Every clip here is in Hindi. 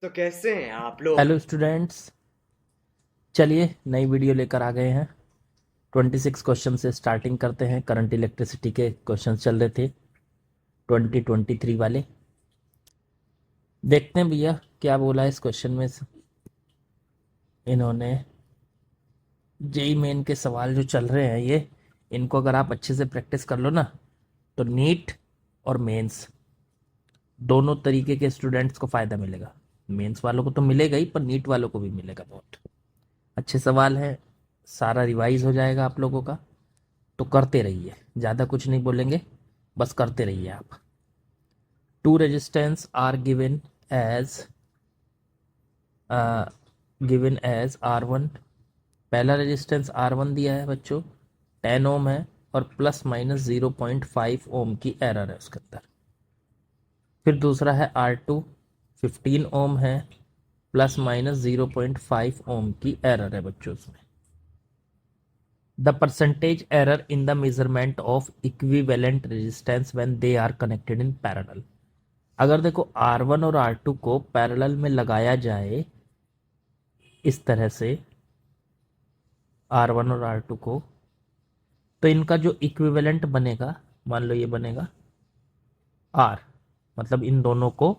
तो कैसे हैं आप लोग। Hello students. चलिए नई वीडियो लेकर आ गए हैं। 26 क्वेश्चन से स्टार्टिंग करते हैं। करंट इलेक्ट्रिसिटी के क्वेश्चन चल रहे थे 2023 वाले। देखते हैं भैया क्या बोला है इस क्वेश्चन में इन्होंने। जेई मेन के सवाल जो चल रहे हैं ये, इनको अगर आप अच्छे से प्रैक्टिस कर लो ना, तो नीट और मेंस दोनों तरीके के स्टूडेंट्स को फ़ायदा मिलेगा। मेंस वालों को तो मिलेगा ही, पर नीट वालों को भी मिलेगा। बहुत अच्छे सवाल हैं, सारा रिवाइज हो जाएगा आप लोगों का। तो करते रहिए, ज़्यादा कुछ नहीं बोलेंगे, बस करते रहिए आप। Two resistance are given as R1। पहला रेजिस्टेंस R1 दिया है बच्चों, 10 ओम है, और प्लस माइनस 0.5 ओम की एरर है उसके अंदर। फिर दूसरा है R2, 15 ओम है, प्लस माइनस 0.5 ओम की एरर है बच्चों उसमें। The percentage error in the measurement of equivalent resistance when they are connected in parallel. अगर देखो R1 और R2 को पैरेलल में लगाया जाए इस तरह से, R1 और R2 को, तो इनका जो इक्विवेलेंट बनेगा, मान लो ये बनेगा R, मतलब इन दोनों को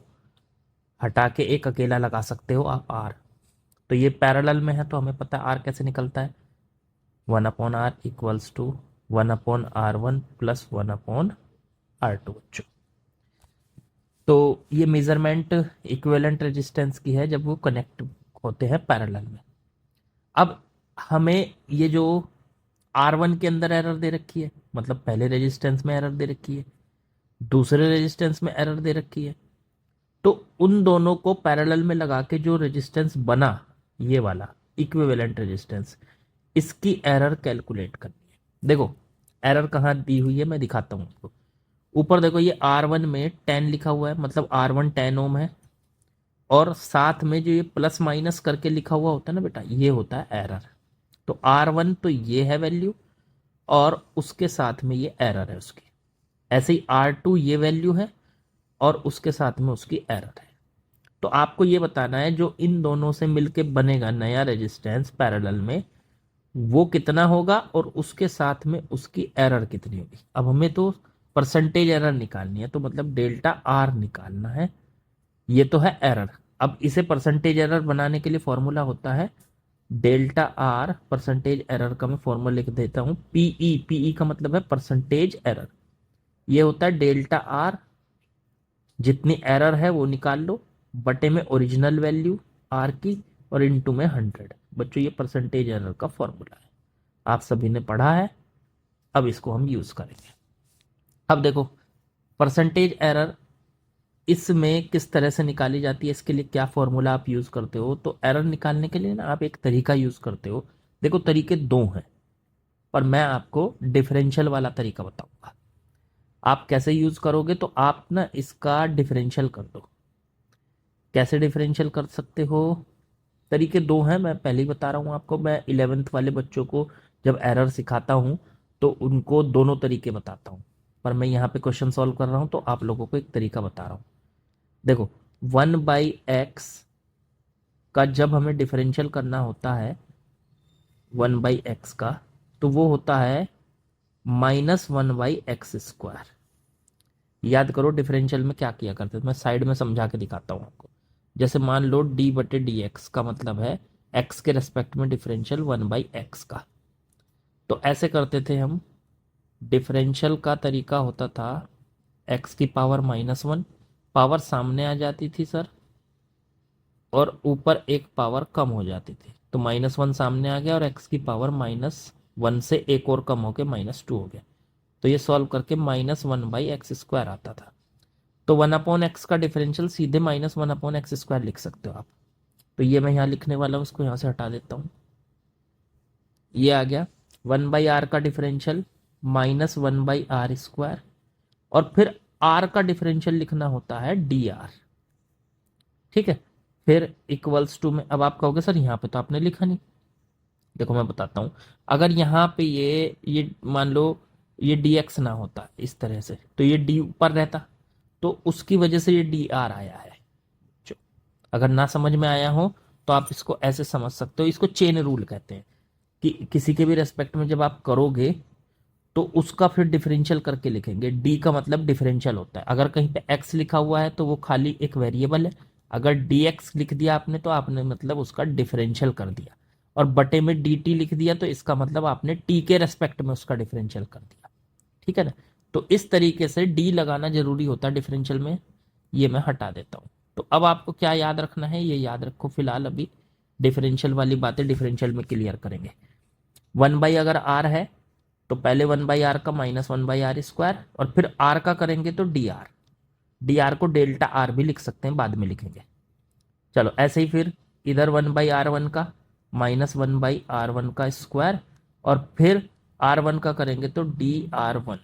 हटा के एक अकेला लगा सकते हो आप R। तो ये पैरेलल में है, तो हमें पता है R कैसे निकलता है, 1/R equals to 1/R1 plus 1/R2 बच्चों। तो ये मेजरमेंट इक्विवेलेंट रेजिस्टेंस की है जब वो कनेक्ट होते हैं पैरेलल में। अब हमें ये जो R1 के अंदर एरर दे रखी है, मतलब पहले रेजिस्टेंस में एरर दे रखी है, दूसरे रेजिस्टेंस में एरर दे रखी है, तो उन दोनों को पैरेलल में लगा के जो रेजिस्टेंस बना, ये वाला इक्विवेलेंट रेजिस्टेंस, इसकी एरर कैलकुलेट करनी है। देखो एरर कहाँ दी हुई है मैं दिखाता हूँ आपको। ऊपर देखो ये R1 में 10 लिखा हुआ है, मतलब R1 10 ओम है, और साथ में जो ये प्लस माइनस करके लिखा हुआ होता है ना बेटा, ये होता है एरर। तो R1 तो ये है वैल्यू, और उसके साथ में ये एरर है उसकी। ऐसे ही R2 ये वैल्यू है, और उसके साथ में उसकी एरर है। तो आपको ये बताना है जो इन दोनों से मिलके बनेगा नया रेजिस्टेंस पैरेलल में, वो कितना होगा और उसके साथ में उसकी एरर कितनी होगी। अब हमें तो परसेंटेज एरर निकालनी है, तो मतलब डेल्टा आर निकालना है। ये तो है एरर। अब इसे परसेंटेज एरर बनाने के लिए फॉर्मूला होता है डेल्टा आर। परसेंटेज एरर का मैं फॉर्मूला लिख देता हूं, पीई। पीई का मतलब है परसेंटेज एरर। ये होता है डेल्टा आर, जितनी एरर है वो निकाल लो, बटे में ओरिजिनल वैल्यू आर की, और इनटू में 100। बच्चों ये परसेंटेज एरर का फॉर्मूला है, आप सभी ने पढ़ा है। अब इसको हम यूज करेंगे। अब देखो परसेंटेज एरर इसमें किस तरह से निकाली जाती है, इसके लिए क्या फॉर्मूला आप यूज करते हो। तो एरर निकालने के लिए ना आप एक तरीका यूज करते हो। देखो तरीके दो हैं, पर मैं आपको डिफरेंशियल वाला तरीका बताऊंगा। आप कैसे यूज करोगे, तो आप ना इसका डिफरेंशियल कर दो। कैसे डिफरेंशियल कर सकते हो, तरीके दो हैं, मैं पहले ही बता रहा हूँ आपको। मैं 11th वाले बच्चों को जब एरर सिखाता हूँ तो उनको दोनों तरीके बताता हूँ, पर मैं यहाँ पे क्वेश्चन सॉल्व कर रहा हूँ तो आप लोगों को एक तरीका बता रहा हूँ। देखो 1/x का जब हमें डिफरेंशियल करना होता है 1/x का, तो वो होता है -1/x²। याद करो डिफरेंशियल में क्या किया करते थे, मैं साइड में समझा के दिखाता हूँ आपको। जैसे मान लो d/dx का मतलब है x के रेस्पेक्ट में डिफरेंशियल 1/x का। तो ऐसे करते थे हम। डिफरेंशियल का तरीका होता था x की पावर -1, पावर सामने आ जाती थी सर, और ऊपर एक पावर कम हो जाती थी। तो -1 सामने आ गया, और x की पावर -1 से एक और कम होकर -2 हो गया। तो ये सॉल्व करके -1/x² आता था। तो 1/x का डिफरेंशियल सीधे -1/x² लिख सकते हो आप। तो ये मैं यहाँ लिखने वाला हूँ, उसको यहाँ से हटा देता हूँ। ये आ गया 1/r का डिफरेंशियल -1/r²। और फिर r का डिफरेंशियल लिखना होता है dr। ठीक है। फिर इक्वल्स टू में, अब आप कहोगे सर यहाँ पे तो आपने लिखा नहीं। देखो मैं बताता हूँ। अगर यहाँ पे ये मान लो ये dx ना होता इस तरह से, तो ये d ऊपर रहता, तो उसकी वजह से ये dr आया है। अगर ना समझ में आया हो तो आप इसको ऐसे समझ सकते हो, इसको चेन रूल कहते हैं कि किसी के भी रेस्पेक्ट में जब आप करोगे तो उसका फिर डिफरेंशियल करके लिखेंगे। डी का मतलब डिफरेंशियल होता है। अगर कहीं पे एक्स लिखा हुआ है तो वो खाली एक वेरिएबल है, अगर डी एक्स लिख दिया आपने तो आपने मतलब उसका डिफरेंशियल कर दिया, और बटे में डी टी लिख दिया तो इसका मतलब आपने टी के रेस्पेक्ट में उसका डिफरेंशियल कर दिया। ठीक है ना। तो इस तरीके से डी लगाना जरूरी होता है डिफरेंशियल में। ये मैं हटा देता हूँ। तो अब आपको क्या याद रखना है, ये याद रखो फिलहाल। अभी डिफरेंशियल वाली बातें डिफरेंशियल में क्लियर करेंगे। 1 बाई अगर आर है तो पहले 1 बाई आर का माइनस 1 बाई आर स्क्वायर, और फिर आर का करेंगे तो डी आर। डी आर को डेल्टा आर भी लिख सकते हैं, बाद में लिखेंगे। चलो ऐसे ही फिर इधर 1 बाई आर वन का माइनस 1 बाई आर वन का स्क्वायर, और फिर आर वन का करेंगे तो डी आर वन।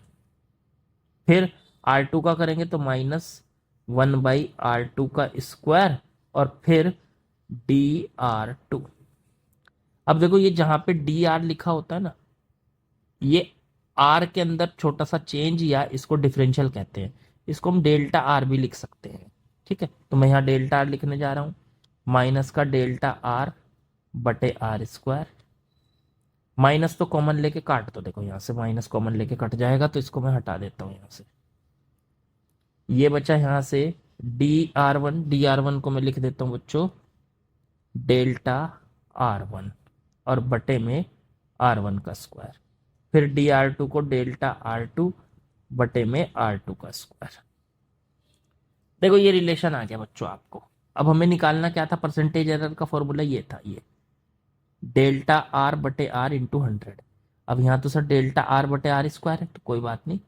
फिर आर टू का करेंगे तो माइनस 1 बाई आर टू का स्क्वायर, और फिर डी आर टू। अब देखो ये जहां पे डी आर लिखा होता है ना, ये आर के अंदर छोटा सा चेंज या इसको डिफरेंशियल कहते हैं। इसको हम डेल्टा आर भी लिख सकते हैं। ठीक है, तो मैं यहाँ डेल्टा आर लिखने जा रहा हूँ, माइनस का डेल्टा आर बटे आर स्क्वायर। माइनस तो कॉमन लेके काट दो, देखो यहाँ से माइनस कॉमन लेके कट जाएगा, तो इसको मैं हटा देता हूँ यहाँ से। ये बचा यहाँ से डी आर वन को मैं लिख देता हूँ बच्चों डेल्टा आर वन, और बटे में आर वन का स्क्वायर। फिर डी आर टू को डेल्टा आर टू बटे में आर टू का स्क्वायर। देखो ये रिलेशन आ गया बच्चों आपको। अब हमें निकालना क्या था, परसेंटेज एरर का फॉर्मूला ये था, ये डेल्टा आर बटे आर इंटू 100। अब यहाँ तो सर डेल्टा आर बटे आर स्क्वायर है, तो कोई बात नहीं,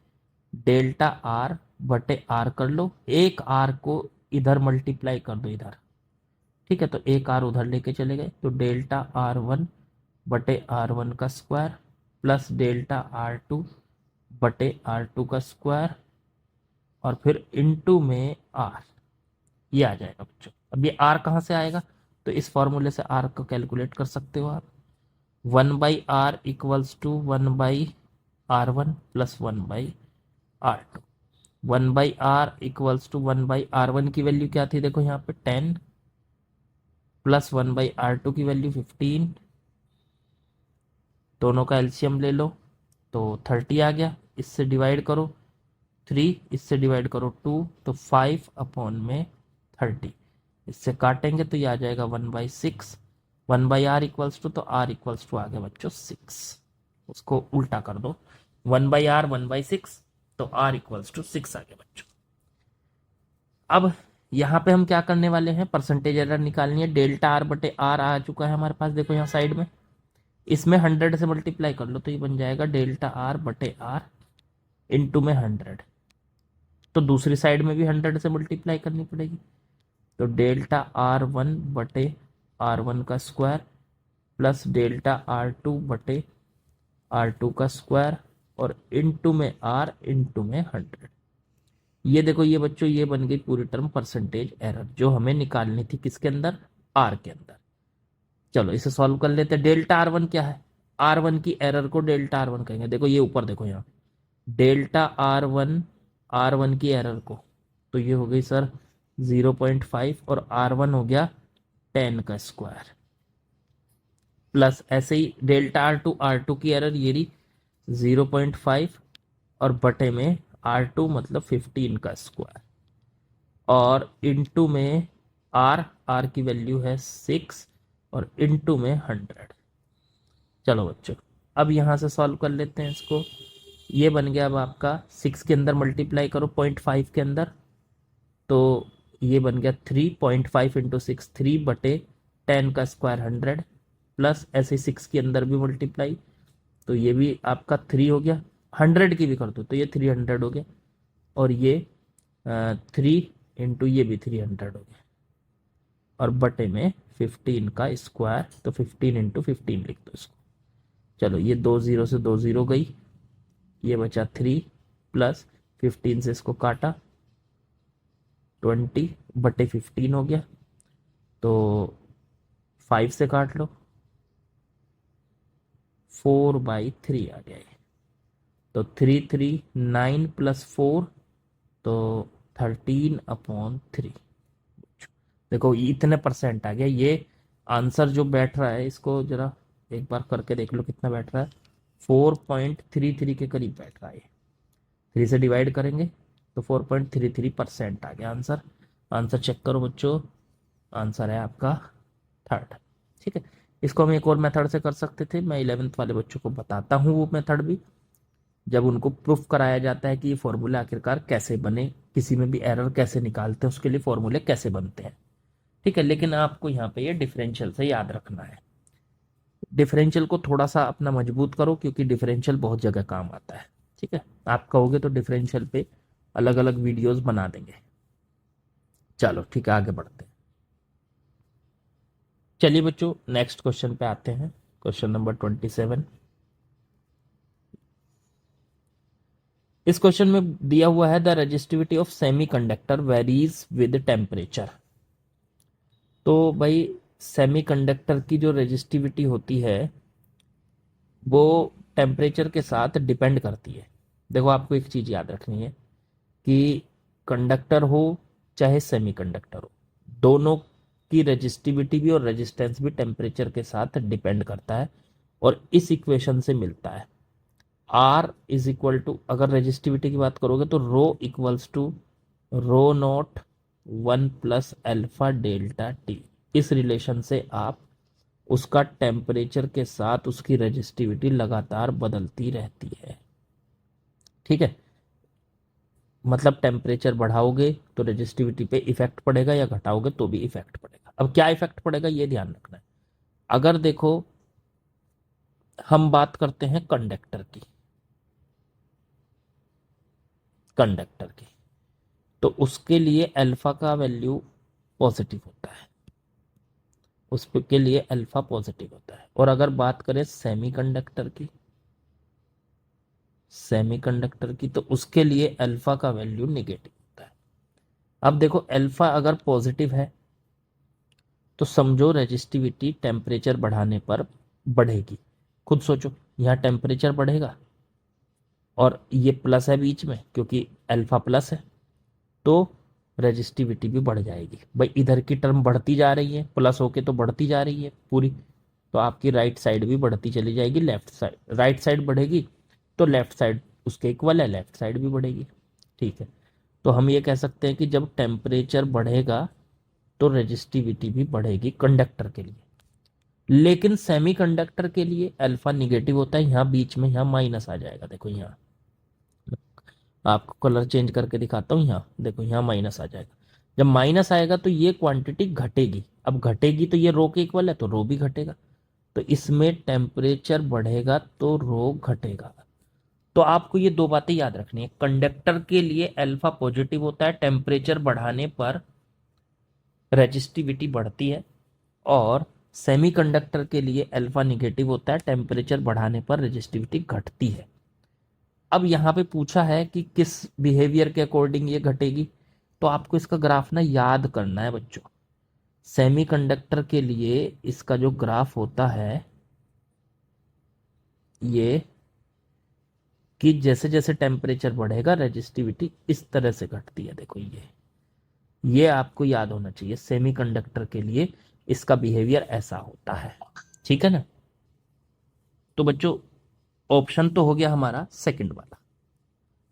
डेल्टा आर बटे आर कर लो, एक आर को इधर मल्टीप्लाई कर दो इधर। ठीक है, तो एक आर उधर लेके चले गए, तो डेल्टा आर वन बटे आर वन का square plus delta R two बटे आर टू का स्क्वायर, और फिर इनटू में आर। ये आ जाएगा बच्चों। अब ये आर कहाँ से आएगा, तो इस फॉर्मूले से आर को कैलकुलेट कर सकते हो आप। 1 by R equals to 1 by R one plus 1 by R two. 1 by R equals to 1 by R one की वैल्यू क्या थी, देखो यहाँ पे 10, प्लस 1 बाई आर टू की वैल्यू 15। दोनों का एलसीएम ले लो तो 30 आ गया। इससे डिवाइड करो 3, इससे डिवाइड करो 2, तो 5/30। इससे काटेंगे तो ये आ जाएगा 1/6। 1 बाई आर इक्वल्स टू, तो आर इक्वल्स टू आ गया बच्चों 6। उसको उल्टा कर दो, 1 बाई आर 1/6, तो आर इक्वल्स टू 6 आ गया बच्चों। अब यहाँ पे हम क्या करने वाले हैं, परसेंटेज एरर निकालनी है। डेल्टा आर बटे आर आ चुका है हमारे पास, देखो यहाँ साइड में। इसमें 100 से मल्टीप्लाई कर लो तो ये बन जाएगा डेल्टा आर बटे आर इंटू में 100। तो दूसरी साइड में भी 100 से मल्टीप्लाई करनी पड़ेगी, तो डेल्टा आर वन बटे आर वन का square plus delta R two बटे आर टू का स्क्वायर, और इंटू में आर इंटू में 100। ये देखो ये बच्चों ये बन गई पूरी टर्म परसेंटेज एरर, जो हमें निकालनी थी किसके अंदर, आर के अंदर। चलो इसे सॉल्व कर लेते हैं। डेल्टा आर वन क्या है, आर वन की एरर को डेल्टा आर वन कहेंगे। देखो ये ऊपर देखो यहाँ डेल्टा आर वन की एरर को, तो ये हो गई सर 0.5, और आर वन हो गया 10 का स्क्वायर, प्लस ऐसे ही डेल्टा आर टू की एरर ये रही 0.5, और बटे में आर टू मतलब 15 का स्क्वायर, और इंटू में आर की वैल्यू है 6, और इंटू में 100। चलो बच्चों अब यहाँ से सॉल्व कर लेते हैं इसको। ये बन गया अब आपका 6 के अंदर मल्टीप्लाई करो 0.5 के अंदर, तो ये बन गया 3.5 इंटू 6, 3/10 का स्क्वायर 100, प्लस ऐसे 6 के अंदर भी मल्टीप्लाई, तो ये भी आपका 3 हो गया। 100 की भी कर दो तो ये 300 हो गया, और ये 3 इंटू ये भी 300 हो गया, और बटे में 15 का स्क्वायर, तो 15 इंटू 15 लिख दो इसको। चलो ये 2 0 से 2 0 गई, ये बचा 3, प्लस 15 से इसको काटा 20/15 हो गया, तो 5 से काट लो 4/3 आ गया ये, तो 3/3 9 + 4, तो 13/3। देखो ये इतने परसेंट आ गया। ये आंसर जो बैठ रहा है, इसको जरा एक बार करके देख लो कितना बैठ रहा है। 4.33 के करीब बैठ रहा है। 3 से डिवाइड करेंगे तो 4.33% आ गया आंसर। आंसर चेक करो बच्चों, आंसर है आपका थर्ड। ठीक है, इसको हम एक और मेथड से कर सकते थे, मैं 11th वाले बच्चों को बताता हूँ वो मेथड भी, जब उनको प्रूफ कराया जाता है कि ये फॉर्मूले आखिरकार कैसे बने, किसी में भी एरर कैसे निकालते हैं, उसके लिए फॉर्मूले कैसे बनते हैं। ठीक है, लेकिन आपको यहाँ पे ये डिफरेंशियल से याद रखना है। डिफरेंशियल को थोड़ा सा अपना मजबूत करो, क्योंकि डिफरेंशियल बहुत जगह काम आता है। ठीक है, आप कहोगे तो डिफरेंशियल पे अलग अलग वीडियोस बना देंगे। चलो ठीक है, आगे बढ़ते हैं। चलिए बच्चों नेक्स्ट क्वेश्चन पे आते हैं। Question number 27। इस क्वेश्चन में दिया हुआ है the resistivity of semiconductor varies with temperature. तो भाई सेमीकंडक्टर की जो रेजिस्टिविटी होती है वो टेम्परेचर के साथ डिपेंड करती है। देखो आपको एक चीज याद रखनी है कि कंडक्टर हो चाहे सेमीकंडक्टर हो, दोनों की रेजिस्टिविटी भी और रेजिस्टेंस भी टेम्परेचर के साथ डिपेंड करता है। और इस इक्वेशन से मिलता है R इज इक्वल टू, अगर रेजिस्टिविटी की बात करोगे तो rho equals to rho naught 1 + α∆T। इस रिलेशन से आप उसका टेम्परेचर के साथ उसकी रेजिस्टिविटी लगातार बदलती रहती है। ठीक है, मतलब टेम्परेचर बढ़ाओगे तो रेजिस्टिविटी पे इफेक्ट पड़ेगा या घटाओगे तो भी इफेक्ट पड़ेगा। अब क्या इफेक्ट पड़ेगा ये ध्यान रखना है। अगर देखो हम बात करते हैं कंडक्टर की, तो उसके लिए अल्फा का वैल्यू पॉजिटिव होता है, उसके लिए अल्फा पॉजिटिव होता है। और अगर बात करें सेमीकंडक्टर की तो उसके लिए अल्फा का वैल्यू नेगेटिव होता है। अब देखो अल्फा अगर पॉजिटिव है तो समझो रेजिस्टिविटी टेम्परेचर बढ़ाने पर बढ़ेगी। खुद सोचो, यहाँ टेम्परेचर बढ़ेगा और ये प्लस है बीच में क्योंकि अल्फा प्लस है, तो रेजिस्टिविटी भी बढ़ जाएगी। भाई इधर की टर्म बढ़ती जा रही है, प्लस होके तो बढ़ती जा रही है पूरी, तो आपकी राइट साइड भी बढ़ती चली जाएगी। लेफ्ट साइड, राइट साइड बढ़ेगी तो लेफ्ट साइड उसके इक्वल है, लेफ्ट साइड भी बढ़ेगी। ठीक है, तो हम ये कह सकते हैं कि जब टेम्परेचर बढ़ेगा तो रेजिस्टिविटी भी बढ़ेगी कंडक्टर के लिए। लेकिन सेमीकंडक्टर के लिए अल्फा निगेटिव होता है, यहाँ बीच में यहाँ माइनस आ जाएगा। देखो यहाँ आपको कलर चेंज करके दिखाता हूँ, यहाँ देखो यहाँ माइनस आ जाएगा। जब माइनस आएगा तो ये क्वांटिटी घटेगी। अब घटेगी तो ये रो के इक्वल है तो रो भी घटेगा, तो इसमें टेम्परेचर बढ़ेगा तो रो घटेगा। तो आपको ये दो बातें याद रखनी है, कंडक्टर के लिए अल्फा पॉजिटिव होता है, टेम्परेचर बढ़ाने पर रेजिस्टिविटी बढ़ती है, और सेमीकंडक्टर के लिए अल्फा निगेटिव होता है, टेम्परेचर बढ़ाने पर रेजिस्टिविटी घटती है। अब यहाँ पे पूछा है कि किस बिहेवियर के अकॉर्डिंग ये घटेगी, तो आपको इसका ग्राफ ना याद करना है बच्चों। सेमीकंडक्टर के लिए इसका जो ग्राफ होता है ये, कि जैसे जैसे टेम्परेचर बढ़ेगा रेजिस्टिविटी इस तरह से घटती है। देखो ये आपको याद होना चाहिए, सेमीकंडक्टर के लिए इसका बिहेवियर ऐसा होता है। ठीक है ना, तो बच्चों ऑप्शन तो हो गया हमारा सेकंड वाला।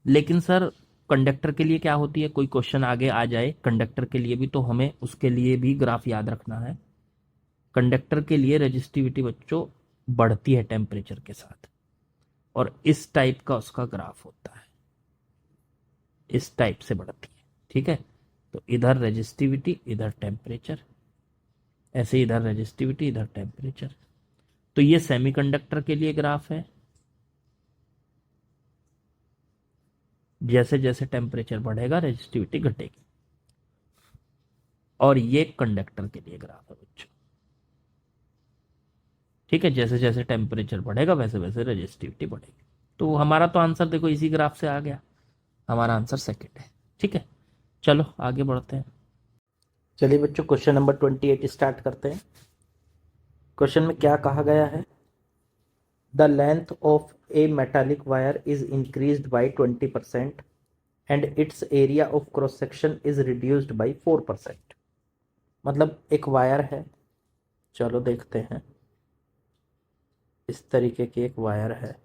लेकिन सर कंडक्टर के लिए क्या होती है, कोई क्वेश्चन आगे आ जाए कंडक्टर के लिए भी तो हमें उसके लिए भी ग्राफ याद रखना है। कंडक्टर के लिए रेजिस्टिविटी बच्चों बढ़ती है टेम्परेचर के साथ, और इस टाइप का उसका ग्राफ होता है, इस टाइप से बढ़ती है। ठीक है, तो इधर रेजिस्टिविटी इधर टेम्परेचर, ऐसे इधर रेजिस्टिविटी इधर टेम्परेचर। तो ये सेमीकंडक्टर के लिए ग्राफ है, जैसे जैसे टेम्परेचर बढ़ेगा रेजिस्टिविटी घटेगी। और ये कंडक्टर के लिए ग्राफ है बच्चों। ठीक है, जैसे जैसे टेम्परेचर बढ़ेगा वैसे वैसे रेजिस्टिविटी बढ़ेगी। तो हमारा तो आंसर देखो इसी ग्राफ से आ गया, हमारा आंसर सेकंड है। ठीक है, चलो आगे बढ़ते हैं। चलिए बच्चों क्वेश्चन नंबर 28 स्टार्ट करते हैं। क्वेश्चन में क्या कहा गया है, the length of A metallic wire is increased by 20% and its area of cross section is reduced by 4%. मतलब एक वायर है, चलो देखते हैं। इस तरीके की एक वायर है,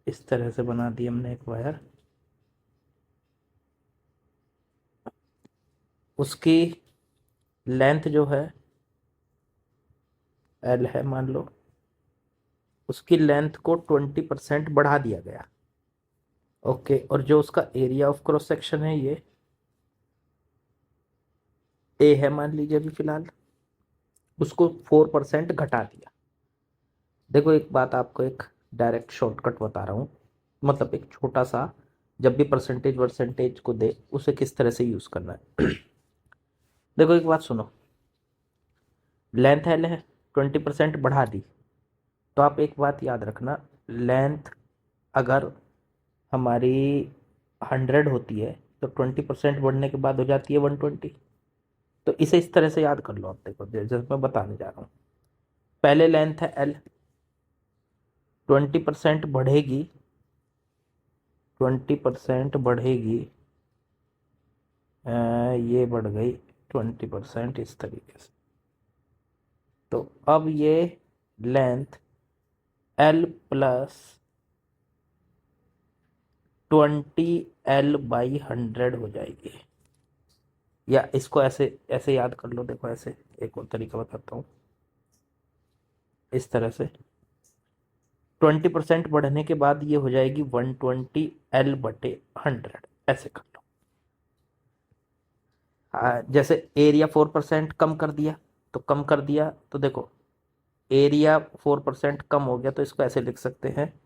इस तरह से बना दी हमने एक वायर। उसकी लेंथ जो है एल है मान लो, उसकी लेंथ को 20% बढ़ा दिया गया। ओके, और जो उसका एरिया ऑफ क्रॉस सेक्शन है ये ए है मान लीजिए अभी फिलहाल, उसको 4% घटा दिया। देखो एक बात आपको एक डायरेक्ट शॉर्टकट बता रहा हूँ, मतलब एक छोटा सा, जब भी परसेंटेज वर्सेंटेज को दे उसे किस तरह से यूज करना है। देखो एक बात सुनो, लेंथ एल है, 20% बढ़ा दी, तो आप एक बात याद रखना, लेंथ अगर हमारी 100 होती है तो 20% बढ़ने के बाद हो जाती है 120। तो इसे इस तरह से याद कर लो आप। देखो जैसे मैं बताने जा रहा हूँ, पहले लेंथ है एल, 20% बढ़ेगी, 20% बढ़ेगी, ये बढ़ गई 20% इस तरीके से। तो अब ये लेंथ एल प्लस 20L/100 हो जाएगी। या इसको ऐसे ऐसे याद कर लो, देखो ऐसे एक और तरीका बताता हूँ, इस तरह से 20% बढ़ने के बाद ये हो जाएगी 120L/100, ऐसे कर लो। जैसे एरिया 4% कम कर दिया, तो कम कर दिया तो देखो एरिया 4% कम हो गया, तो इसको ऐसे लिख सकते हैं,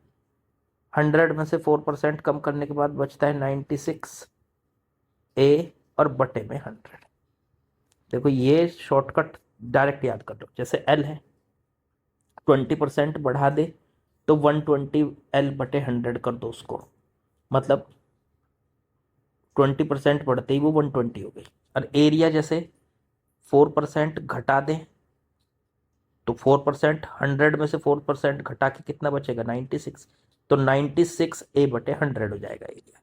100 में से 4% कम करने के बाद बचता है 96A और बटे में 100। देखो ये शॉर्टकट डायरेक्ट याद कर लो। जैसे एल है, 20% बढ़ा दे तो 120L/100 कर दो उसको, मतलब 20% बढ़ते ही वो 120 हो गई। और एरिया जैसे 4% घटा दें तो 4%, 100 में से 4% घटा के कितना बचेगा 96, तो 96A/100 हो जाएगा एरिया।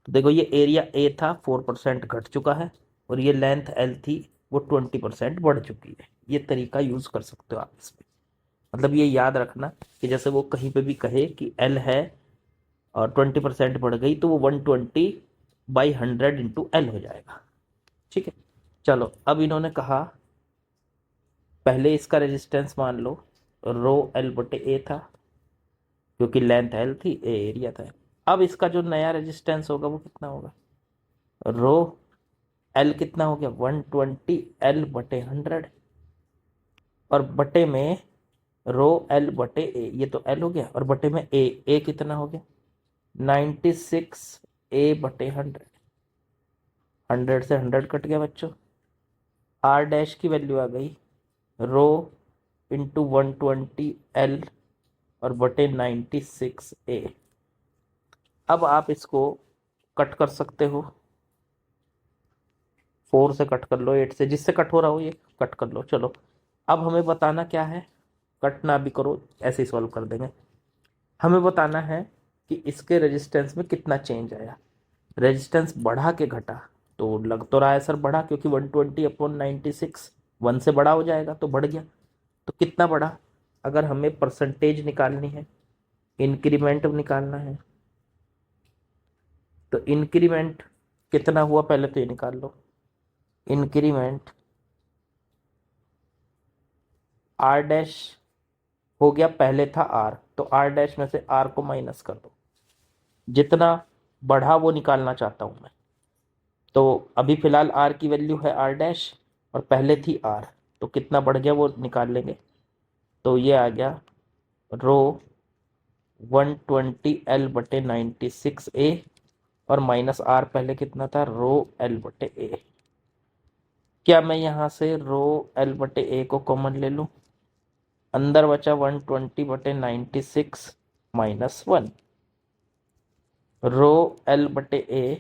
तो देखो ये एरिया ए था, 4% घट चुका है, और ये लेंथ एल थी, वो 20% बढ़ चुकी है। ये तरीका यूज कर सकते हो आप इसमें। मतलब ये याद रखना कि जैसे वो कहीं पे भी कहे कि एल है और 20% बढ़ गई, तो वो 120/100 × एल हो जाएगा। ठीक है, चलो अब इन्होंने कहा पहले इसका रेजिस्टेंस मान लो ρL/A था, क्योंकि लेंथ एल थी, ए एरिया था। अब इसका जो नया रेजिस्टेंस होगा वो कितना होगा, रो एल कितना हो गया 120L/100, और बटे में ρL/A, ये तो एल हो गया, और बटे में ए कितना हो गया 96A/100। 100 से 100 कट गया बच्चों, आर डैश की वैल्यू आ गई ρ × 120L और बटे 96A। अब आप इसको कट कर सकते हो, 4 से कट कर लो, 8 से, जिससे कट हो रहा हो ये कट कर लो। चलो अब हमें बताना क्या है, कट ना भी करो ऐसे ही सॉल्व कर देंगे। हमें बताना है कि इसके रेजिस्टेंस में कितना चेंज आया। रेजिस्टेंस बढ़ा के घटा, तो लग तो रहा है सर बढ़ा, क्योंकि 120/96 1 से बड़ा हो जाएगा, तो बढ़ गया। तो कितना बढ़ा, अगर हमें परसेंटेज निकालनी है, इंक्रीमेंट निकालना है, तो इंक्रीमेंट कितना हुआ पहले तो ये निकाल लो। इंक्रीमेंट आर डैश हो गया, पहले था आर, तो आर डैश में से आर को माइनस कर दो, जितना बढ़ा वो निकालना चाहता हूं मैं। तो अभी फिलहाल आर की वैल्यू है आर डैश, और पहले थी आर, तो कितना बढ़ गया वो निकाल लेंगे। तो ये आ गया रो 120L/96A, और माइनस आर पहले कितना था ρL/A। क्या मैं यहाँ से ρL/A को कॉमन ले लूँ, अंदर बचा 120/96 -1, ρL/A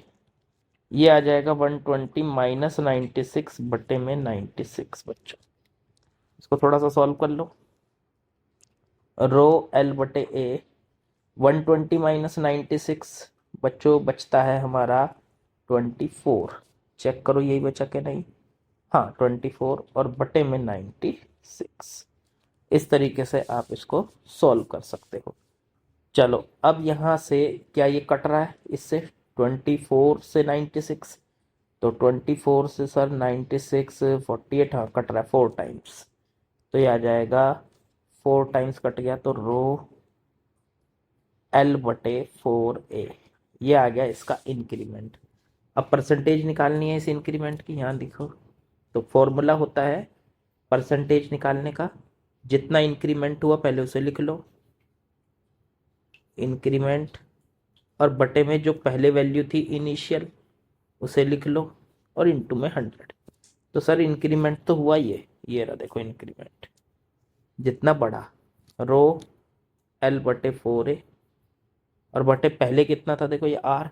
ये आ जाएगा 120 -96 बटे में 96 बच्चों। इसको थोड़ा सा सॉल्व कर लो, ρL/A 120 -96 बच्चों बचता है हमारा 24। चेक करो यही बचा के नहीं। हाँ 24 और बटे में 96। इस तरीके से आप इसको सॉल्व कर सकते हो। चलो अब यहाँ से क्या ये कट रहा है इससे, 24 से 96, तो 24 से सर 96 48, हाँ कट रहा है 4 टाइम्स, तो ये आ जाएगा 4 टाइम्स कट गया, तो रो L बटे 4A, ये आ गया इसका इंक्रीमेंट। अब परसेंटेज निकालनी है इस इंक्रीमेंट की, यहाँ देखो तो फॉर्मूला होता है परसेंटेज निकालने का, जितना इंक्रीमेंट हुआ पहले उसे लिख लो, इंक्रीमेंट, और बटे में जो पहले वैल्यू थी इनिशियल उसे लिख लो, और इनटू में 100। तो सर इंक्रीमेंट तो हुआ ये रहा देखो इंक्रीमेंट, जितना बढ़ा रो L बटे 4A, और बटे पहले कितना था देखो ये R,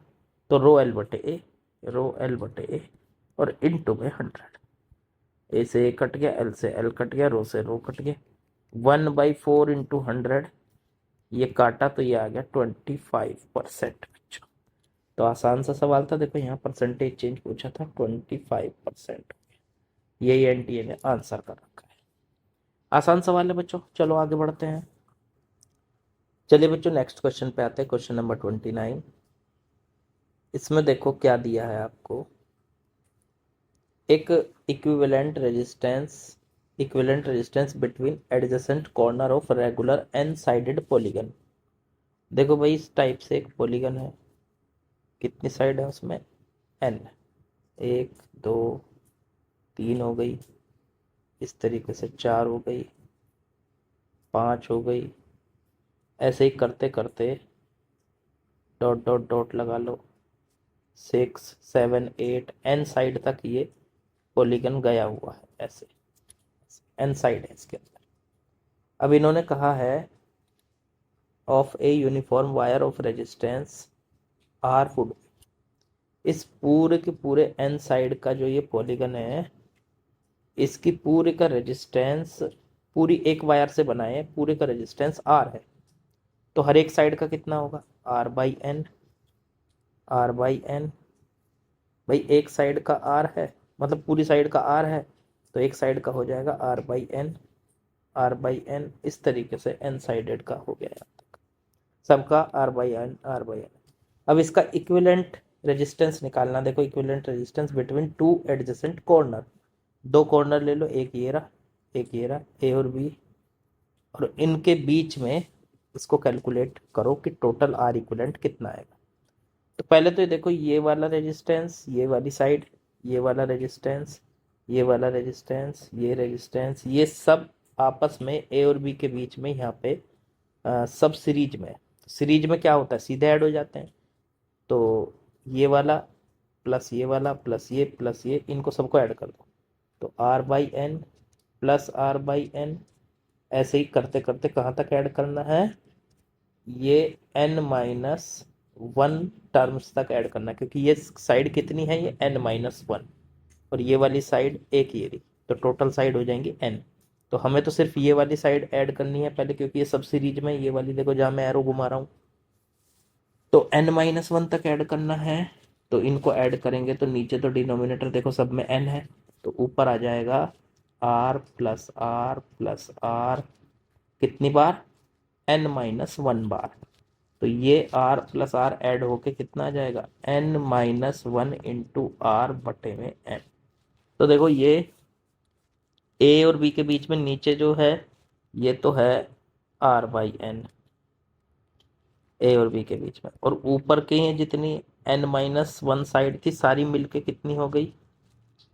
तो रो L बटे A, रो L बटे A, और इनटू में 100। ए से ए कट गया, L से L कट गया, रो से रो कट गया, 1/4 इंटू 100, ये काटा तो ये आ गया 25%। बच्चों तो आसान सा सवाल था, देखो यहाँ परसेंटेज चेंज पूछा था, 25%, यही एनटीए ने आंसर कर रखा है। आसान सवाल है बच्चों, चलो आगे बढ़ते हैं। चलिए बच्चों नेक्स्ट क्वेश्चन पे आते हैं, क्वेश्चन नंबर 29। इसमें देखो क्या दिया है आपको, एक equivalent resistance between adjacent corner of regular n sided polygon. देखो भाई इस टाइप से एक पॉलीगन है, कितनी साइड है उसमें n, 1 2 3 हो गई, इस तरीके से 4 हो गई, 5 हो गई, ऐसे ही करते करते डॉट डॉट डॉट लगा लो, 6 7 8 n साइड तक ये पॉलीगन गया हुआ है, ऐसे n साइड है इसके अंदर। अब इन्होंने कहा है of a uniform wire of resistance R would, इस पूरे के पूरे n साइड का जो ये पॉलीगन है, इसकी पूरे का रेजिस्टेंस, पूरी एक वायर से बनाए पूरे का रेजिस्टेंस R है, तो हर एक साइड का कितना होगा R/N, R/N। भाई एक साइड का R है, मतलब पूरी साइड का R है, तो एक साइड का हो जाएगा R/N, R/N, इस तरीके से n साइडेड का हो गया यहाँ तक, सबका R/N, R/N। अब इसका इक्विवेलेंट रेजिस्टेंस निकालना, देखो equivalent resistance between two adjacent corner, दो कॉर्नर ले लो, एक ये रहा एक ये रहा, ए और बी, और इनके बीच में इसको कैलकुलेट करो कि टोटल आर इक्विवेलेंट कितना आएगा। तो पहले तो ये देखो ये वाला रेजिस्टेंस, ये वाली साइड, ये वाला रेजिस्टेंस, ये वाला रेजिस्टेंस, ये रेजिस्टेंस, ये सब आपस में ए और बी के बीच में यहाँ पे सब सीरीज में क्या होता है सीधे ऐड हो जाते हैं, तो ये वाला प्लस ये वाला प्लस ये प्लस ये, इनको सबको ऐड कर दो, तो R/N प्लस R/N, ऐसे ही करते करते कहाँ तक ऐड करना है, ये n-1 टर्म्स तक ऐड करना है, क्योंकि ये साइड कितनी है ये n-1, और ये वाली साइड एक ये रही, तो टोटल साइड हो जाएंगी n। तो हमें तो सिर्फ ये वाली साइड ऐड करनी है पहले, क्योंकि ये सब सीरीज में, ये वाली देखो जहाँ मैं एरो घुमा रहा हूँ, तो n-1 तक ऐड करना है। तो इनको ऐड करेंगे तो नीचे तो डिनोमिनेटर देखो सब में n है, तो ऊपर आ जाएगा r plus r plus r, कितनी बार n-1 बार, तो ये r प्लस r ऐड होके कितना आ जाएगा n-1 इंटू r बटे में n। तो देखो ये a और b के बीच में नीचे जो है ये तो है R/N, ए और बी के बीच में, और ऊपर के ये जितनी n-1 साइड थी सारी मिलके कितनी हो गई,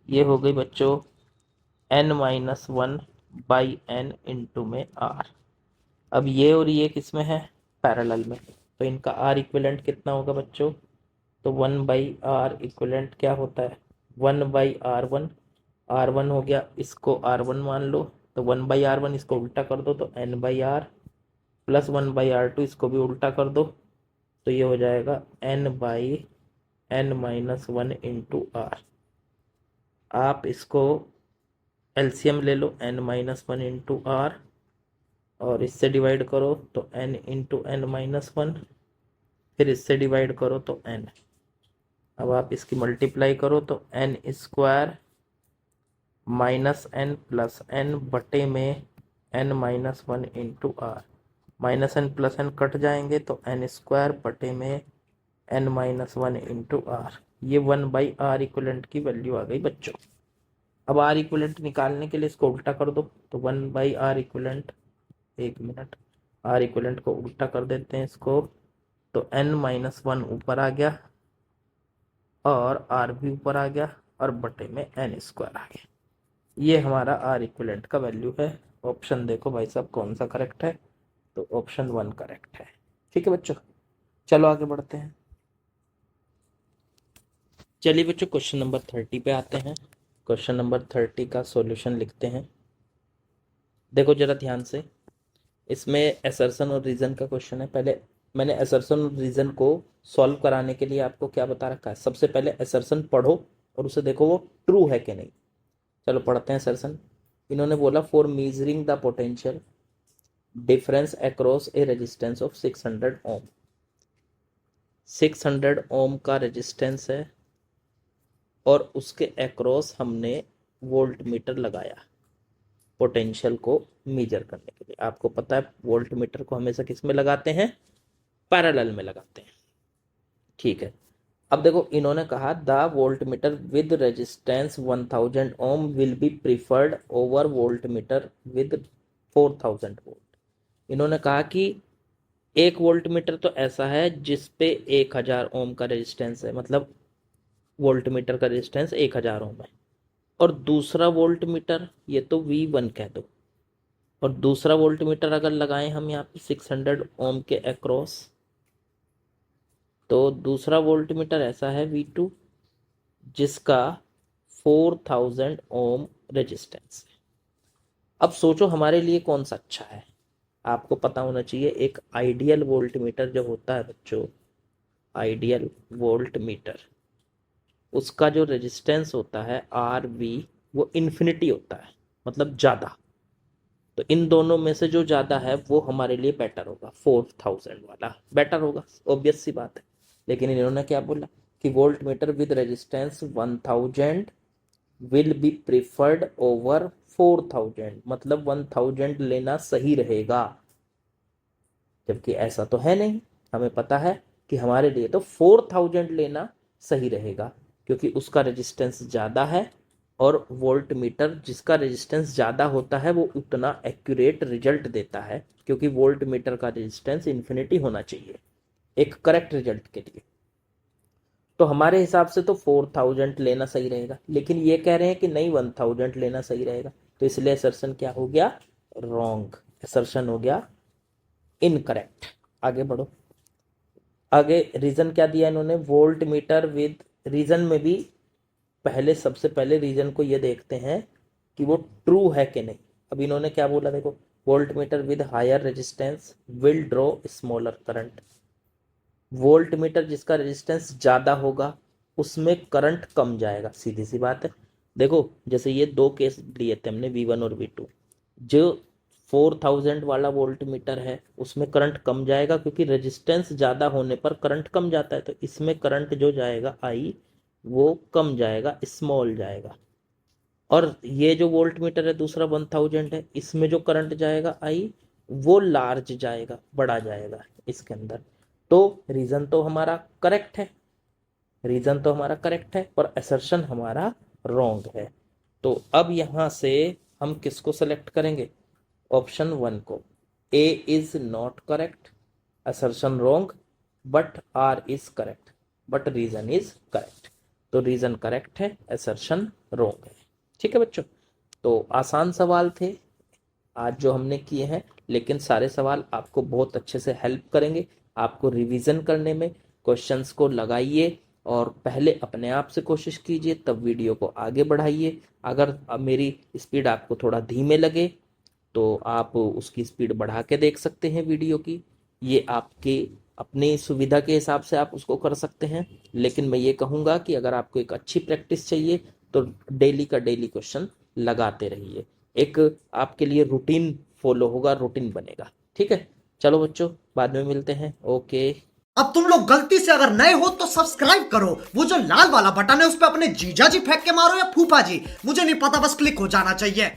ये हो गई बच्चों n-1/n इंटू में r। अब ये और ये किस में है पैरेलल में, तो इनका r इक्विवेलेंट कितना होगा बच्चों, तो 1/r इक्विवेलेंट क्या होता है 1/r1, r1 हो गया, इसको r1 मान लो, तो 1/r1 इसको उल्टा कर दो तो n/r प्लस 1/r2 इसको भी उल्टा कर दो, तो ये हो जाएगा n/n-1 इंटू r। आप इसको एलसीएम ले लो n-1 इंटू r, और इससे डिवाइड करो तो n इंटू n-1, फिर इससे डिवाइड करो तो n, अब आप इसकी मल्टीप्लाई करो तो n square minus n plus n बटे में n minus one into R, minus n plus n cut जाएंगे तो n स्क्वायर बटे में n minus one into R, ये 1/r इक्वलेंट की वैल्यू आ गई बच्चों। अब r इक्वलेंट निकालने के लिए इसको उल्टा कर दो, तो 1/r इक्वलेंट, एक मिनट, r इक्वलेंट को उल्टा कर देते हैं इसको, तो n माइनस वन ऊपर आ गया और r भी ऊपर आ गया और बटे में n स्क्वायर आ गया। ये हमारा r इक्वलेंट का वैल्यू है। ऑप्शन देखो भाई साहब कौन सा करेक्ट है, तो ऑप्शन 1 करेक्ट है। ठीक है बच्चों, चलो आगे बढ़ते हैं। चलिए बच्चों क्वेश्चन नंबर 30 पे आते हैं। क्वेश्चन नंबर 30 का सॉल्यूशन लिखते हैं। देखो जरा ध्यान से, इसमें असर्शन और रीजन का क्वेश्चन है। पहले मैंने असर्शन और रीजन को सॉल्व कराने के लिए आपको क्या बता रखा है, सबसे पहले असर्शन पढ़ो और उसे देखो वो ट्रू है कि नहीं। चलो पढ़ते हैं असर्शन। इन्होंने बोला for measuring the potential difference across A resistance of 600 ओम, 600 ओम का रेजिस्टेंस है और उसके अक्रॉस हमने वोल्ट मीटर लगाया पोटेंशियल को मेजर करने के लिए। आपको पता है वोल्ट मीटर को हमेशा किस में लगाते हैं, पैरेलल में लगाते हैं। ठीक है, अब देखो इन्होंने कहा the volt meter with resistance 1000 ohm will be preferred over volt meter with 4000 volt. इन्होंने कहा कि एक वोल्ट मीटर तो ऐसा है जिसपे 1000 ओम का रेजिस्टेंस है, मतलब वोल्ट मीटर का रेजिस्टेंस 1000 ओम है, और दूसरा वोल्ट मीटर, ये तो V1 कह दो, और दूसरा वोल्ट मीटर अगर लगाएं हम यहाँ पे 600 ओम के अक्रॉस, तो दूसरा वोल्ट मीटर ऐसा है V2 जिसका 4000 ओम रेजिस्टेंस है। अब सोचो हमारे लिए कौन सा अच्छा है। आपको पता होना चाहिए एक आइडियल वोल्ट मीटर जो होता है बच्चों, आइडियल वोल्ट मीटर, उसका जो रेजिस्टेंस होता है RV वो इन्फिनिटी होता है, मतलब ज़्यादा। तो इन दोनों में से जो ज़्यादा है वो हमारे लिए बेटर होगा, 4000 वाला बेटर होगा, ऑब्वियस सी बात है। लेकिन इन्होंने क्या बोला कि volt meter with resistance 1000 will be preferred over 4000, मतलब 1000 लेना सही रहेगा, जबकि ऐसा तो है नहीं। हमें पता है कि हमारे लिए तो 4000 लेना सही रहेगा, क्योंकि उसका रेजिस्टेंस ज़्यादा है और वोल्ट मीटर जिसका रेजिस्टेंस ज़्यादा होता है वो उतना एक्यूरेट रिजल्ट देता है, क्योंकि वोल्ट मीटर का रेजिस्टेंस इन्फिनिटी होना चाहिए एक करेक्ट रिजल्ट के लिए। तो हमारे हिसाब से तो 4000 लेना सही रहेगा, लेकिन ये कह रहे हैं कि नहीं 1000 लेना सही रहेगा, तो इसलिए असर्शन क्या हो गया, रॉन्ग, असर्शन हो गया इनकरेक्ट। आगे बढ़ो, आगे रीजन क्या दिया इन्होंने, वोल्ट मीटर विद, रीजन में भी पहले सबसे पहले रीजन को ये देखते हैं कि वो ट्रू है कि नहीं। अब इन्होंने क्या बोला देखो, voltmeter with higher resistance will draw smaller current, voltmeter जिसका रेजिस्टेंस ज़्यादा होगा उसमें करंट कम जाएगा, सीधी सी बात है। देखो जैसे ये दो केस लिए थे हमने V1 और V2, जो 4000 वाला वोल्ट मीटर है उसमें करंट कम जाएगा क्योंकि रेजिस्टेंस ज़्यादा होने पर करंट कम जाता है, तो इसमें करंट जो जाएगा I वो कम जाएगा, स्मॉल जाएगा। और ये जो वोल्ट मीटर है दूसरा 1000 है, इसमें जो करंट जाएगा I वो लार्ज जाएगा, बड़ा जाएगा इसके अंदर। तो रीजन तो हमारा करेक्ट है, रीजन तो हमारा करेक्ट है और असर्शन हमारा रॉन्ग है। तो अब यहां से हम किसको सेलेक्ट करेंगे, ऑप्शन 1 को। A is not correct, assertion wrong, but R is correct, but reason is correct. तो रीजन करेक्ट है, असर्शन रॉन्ग है। ठीक है बच्चों, तो आसान सवाल थे आज जो हमने किए हैं, लेकिन सारे सवाल आपको बहुत अच्छे से हेल्प करेंगे आपको रिवीजन करने में। क्वेश्चंस को लगाइए और पहले अपने आप से कोशिश कीजिए, तब वीडियो को आगे बढ़ाइए। अगर मेरी स्पीड आपको थोड़ा धीमे लगे तो आप उसकी स्पीड बढ़ा के देख सकते हैं वीडियो की, ये आपके अपनी सुविधा के हिसाब से आप उसको कर सकते हैं। लेकिन मैं ये कहूँगा कि अगर आपको एक अच्छी प्रैक्टिस चाहिए तो डेली का डेली क्वेश्चन लगाते रहिए, एक आपके लिए रूटीन फॉलो होगा, रूटीन बनेगा। ठीक है, चलो बच्चों बाद में मिलते हैं, ओके। अब तुम लोग गलती से अगर नए हो तो सब्सक्राइब करो, वो जो लाल वाला बटन है उस पर अपने जीजा जी फेंक के मारो या फूफा जी, मुझे नहीं पता, बस क्लिक हो जाना चाहिए।